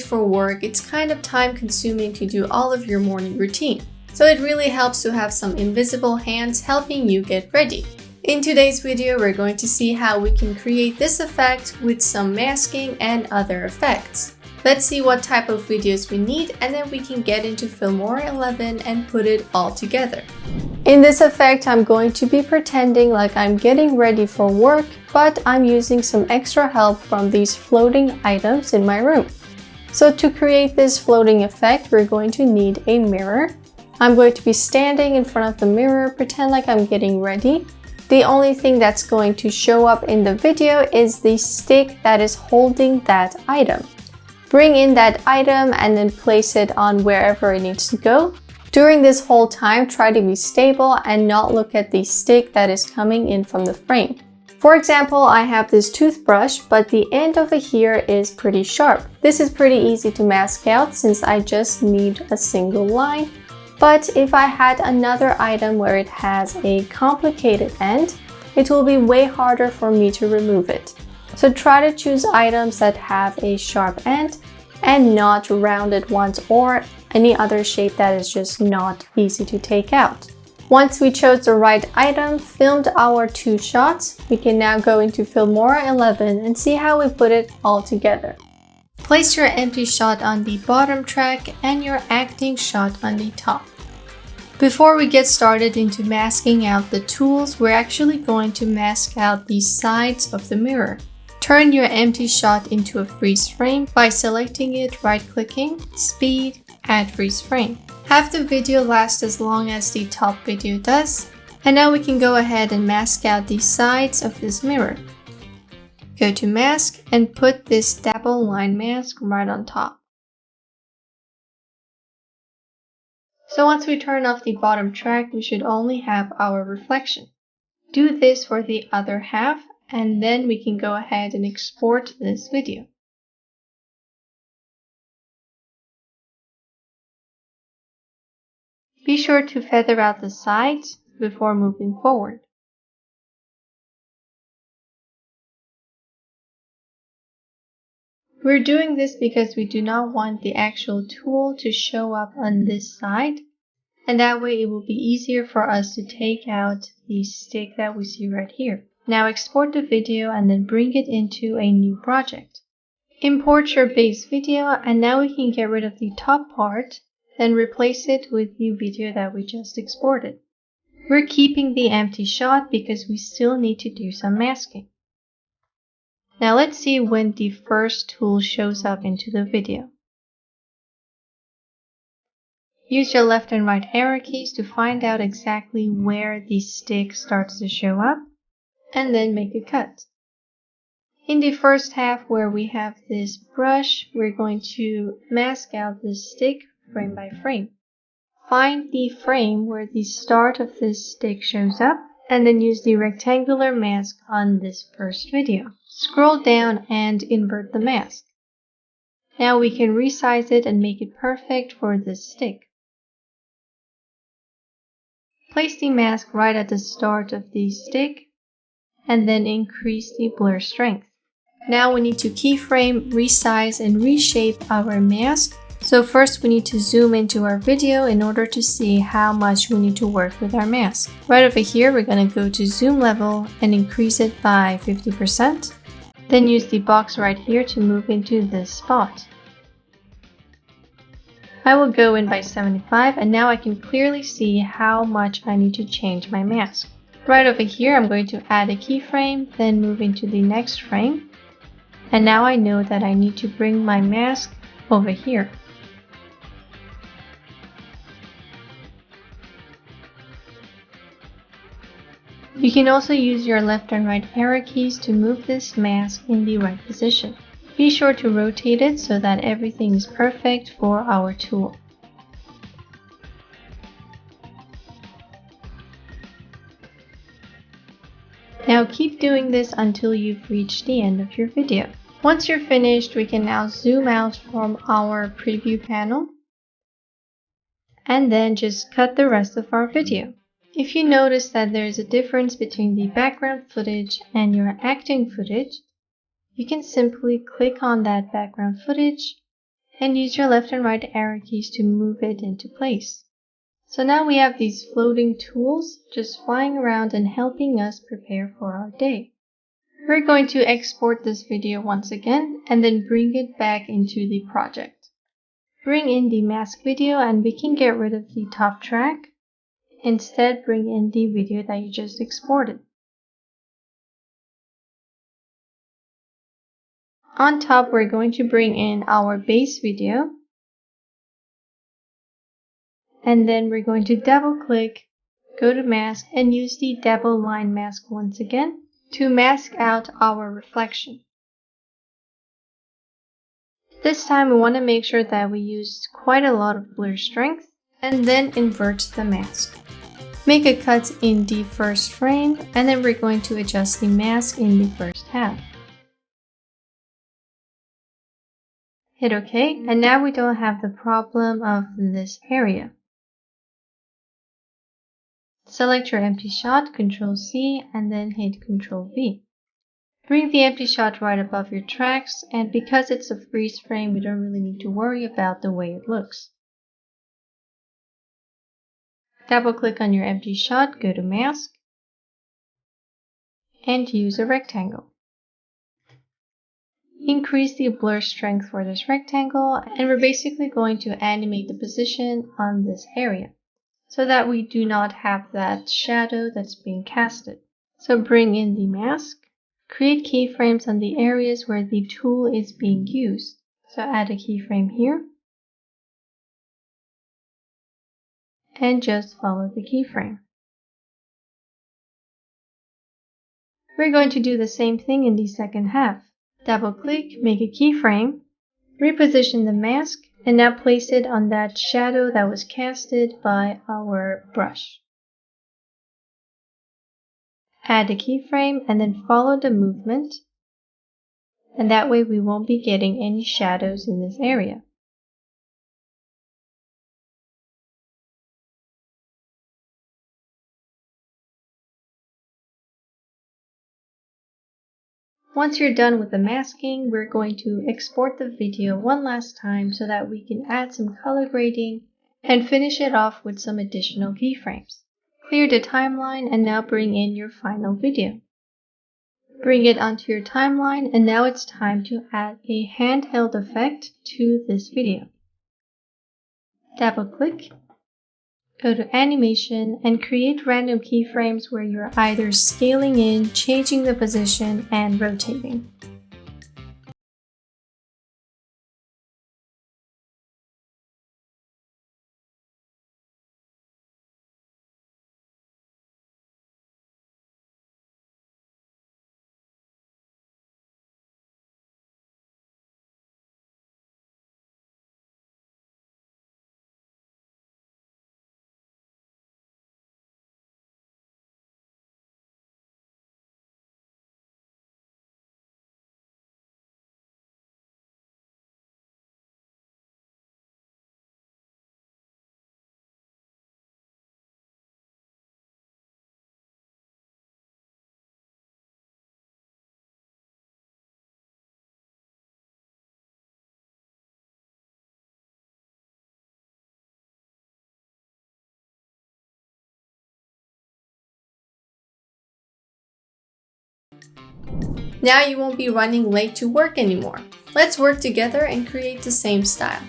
for work, it's kind of time consuming to do all of your morning routine. So it really helps to have some invisible hands helping you get ready. In today's video, we're going to see how we can create this effect with some masking and other effects. Let's see what type of videos we need, and then we can get into Filmora 11 and put it all together. In this effect, I'm going to be pretending like I'm getting ready for work, but I'm using some extra help from these floating items in my room. So to create this floating effect, we're going to need a mirror. I'm going to be standing in front of the mirror, pretend like I'm getting ready. The only thing that's going to show up in the video is the stick that is holding that item. Bring in that item and then place it on wherever it needs to go. During this whole time, try to be stable and not look at the stick that is coming in from the frame. For example, I have this toothbrush, but the end over here is pretty sharp. This is pretty easy to mask out since I just need a single line. But if I had another item where it has a complicated end, it will be way harder for me to remove it. So try to choose items that have a sharp end and not rounded ones or any other shape that is just not easy to take out. Once we chose the right item, filmed our 2 shots, we can now go into Filmora 11 and see how we put it all together. Place your empty shot on the bottom track and your acting shot on the top. Before we get started into masking out the tools, we're actually going to mask out the sides of the mirror. Turn your empty shot into a freeze frame by selecting it, right-clicking, speed, add freeze frame. Have the video last as long as the top video does. And now we can go ahead and mask out the sides of this mirror. Go to mask and put this double line mask right on top. So once we turn off the bottom track, we should only have our reflection. Do this for the other half, and then we can go ahead and export this video. Be sure to feather out the sides before moving forward. We're doing this because we do not want the actual tool to show up on this side, and that way it will be easier for us to take out the stick that we see right here. Now export the video and then bring it into a new project. Import your base video, and now we can get rid of the top part, then replace it with the video that we just exported. We're keeping the empty shot because we still need to do some masking. Now let's see when the first tool shows up into the video. Use your left and right arrow keys to find out exactly where the stick starts to show up, and then make a cut. In the first half where we have this brush, we're going to mask out this stick frame by frame. Find the frame where the start of this stick shows up, and then use the rectangular mask on this first video. Scroll down and invert the mask. Now we can resize it and make it perfect for this stick. Place the mask right at the start of the stick, and then increase the blur strength. Now we need to keyframe, resize, and reshape our mask. So first we need to zoom into our video in order to see how much we need to work with our mask. Right over here, we're going to go to zoom level and increase it by 50%. Then use the box right here to move into this spot. I will go in by 75, and now I can clearly see how much I need to change my mask. Right over here, I'm going to add a keyframe, then move into the next frame. And now I know that I need to bring my mask over here. You can also use your left and right arrow keys to move this mask in the right position. Be sure to rotate it so that everything is perfect for our tool. Now keep doing this until you've reached the end of your video. Once you're finished, we can now zoom out from our preview panel and then just cut the rest of our video. If you notice that there is a difference between the background footage and your acting footage, you can simply click on that background footage and use your left and right arrow keys to move it into place. So now we have these floating tools just flying around and helping us prepare for our day. We're going to export this video once again and then bring it back into the project. Bring in the mask video and we can get rid of the top track. Instead, bring in the video that you just exported. On top, we're going to bring in our base video. And then we're going to double click, go to mask, and use the double line mask once again to mask out our reflection. This time we want to make sure that we use quite a lot of blur strength and then invert the mask. Make a cut in the first frame and then we're going to adjust the mask in the first half. Hit OK, and now we don't have the problem of this area. Select your empty shot, Ctrl C, and then hit Ctrl V. Bring the empty shot right above your tracks, and because it's a freeze frame, we don't really need to worry about the way it looks. Double click on your empty shot, go to mask, and use a rectangle. Increase the blur strength for this rectangle, and we're basically going to animate the position on this area, so that we do not have that shadow that's being casted. So bring in the mask, create keyframes on the areas where the tool is being used. So add a keyframe here, and just follow the keyframe. We're going to do the same thing in the second half. Double click, make a keyframe, reposition the mask, and now place it on that shadow that was casted by our brush. Add a keyframe and then follow the movement, and that way we won't be getting any shadows in this area. Once you're done with the masking, we're going to export the video one last time so that we can add some color grading and finish it off with some additional keyframes. Clear the timeline and now bring in your final video. Bring it onto your timeline and now it's time to add a handheld effect to this video. Double click, go to animation and create random keyframes where you're either scaling in, changing the position, and rotating. Now you won't be running late to work anymore. Let's work together and create the same style.